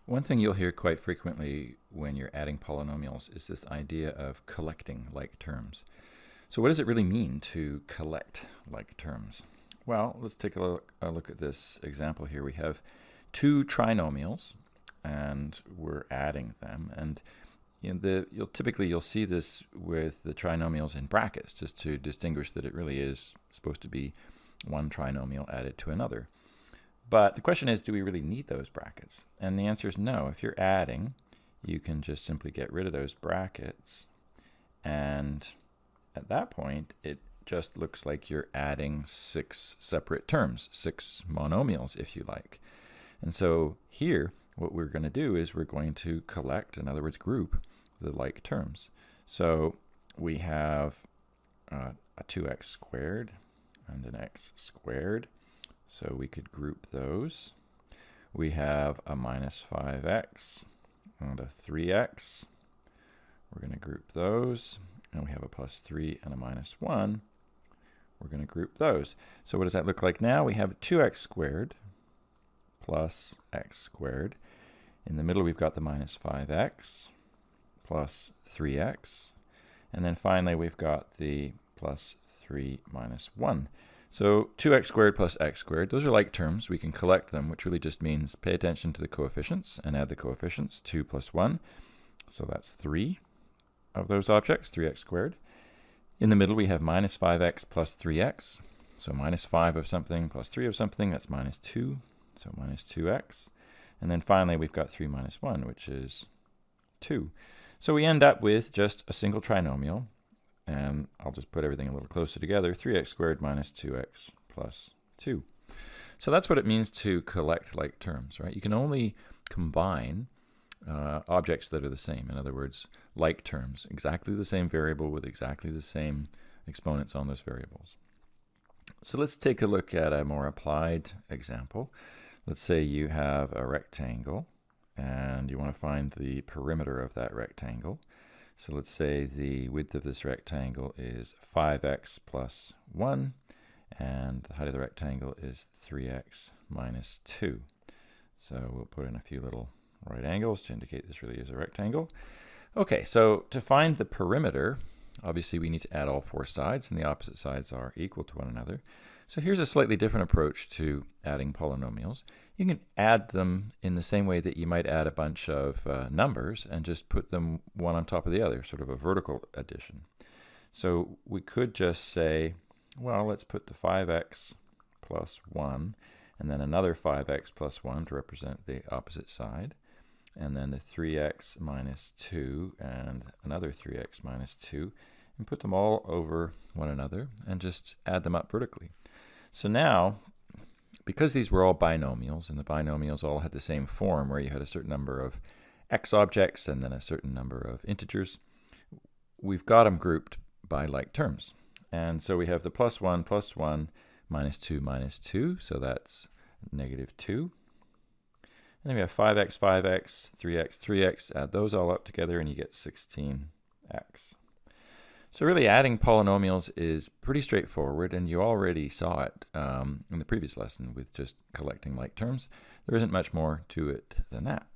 One thing you'll hear quite frequently when you're adding polynomials is this idea of collecting like terms. So what does it really mean to collect like terms? Well, let's take a look at this example here. We have two trinomials and we're adding them, and you'll see this with the trinomials in brackets just to distinguish that it really is supposed to be one trinomial added to another. But the question is, do we really need those brackets? And the answer is no. If you're adding, you can just simply get rid of those brackets, and at that point it just looks like you're adding six separate terms, six monomials if you like. And so here what we're going to do is we're going to collect, in other words group, the like terms. So we have a 2x squared and an x squared. So we could group those. We have a minus 5x and a 3x. We're going to group those. And we have a plus 3 and a minus 1. We're going to group those. So what does that look like now? We have 2x squared plus x squared. In the middle we've got the minus 5x plus 3x. And then finally we've got the plus 3 minus 1. So 2x squared plus x squared, those are like terms. We can collect them, which really just means pay attention to the coefficients and add the coefficients. 2 plus 1, so that's 3 of those objects, 3x squared. In the middle we have minus 5x plus 3x, so minus 5 of something plus 3 of something, that's minus 2, so minus 2x. And then finally we've got 3 minus 1, which is 2. So we end up with just a single trinomial. And I'll just put everything a little closer together. 3x squared minus 2x plus 2. So that's what it means to collect like terms, right? You can only combine objects that are the same. In other words, like terms, exactly the same variable with exactly the same exponents on those variables. So let's take a look at a more applied example. Let's say you have a rectangle and you want to find the perimeter of that rectangle. So let's say the width of this rectangle is 5x plus 1, and the height of the rectangle is 3x minus 2. So we'll put in a few little right angles to indicate this really is a rectangle. Okay, so to find the perimeter, obviously we need to add all four sides, and the opposite sides are equal to one another. So here's a slightly different approach to adding polynomials. You can add them in the same way that you might add a bunch of numbers and just put them one on top of the other, sort of a vertical addition. So we could just say, well, let's put the 5x plus 1 and then another 5x plus 1 to represent the opposite side, and then the 3x minus 2 and another 3x minus 2, and put them all over one another and just add them up vertically. So now, because these were all binomials, and the binomials all had the same form where you had a certain number of x objects and then a certain number of integers, we've got them grouped by like terms. And so we have the plus 1, minus 2, so that's negative 2. And then we have 5x, 3x, 3x, add those all up together and you get 16x. So really adding polynomials is pretty straightforward, and you already saw it in the previous lesson with just collecting like terms. There isn't much more to it than that.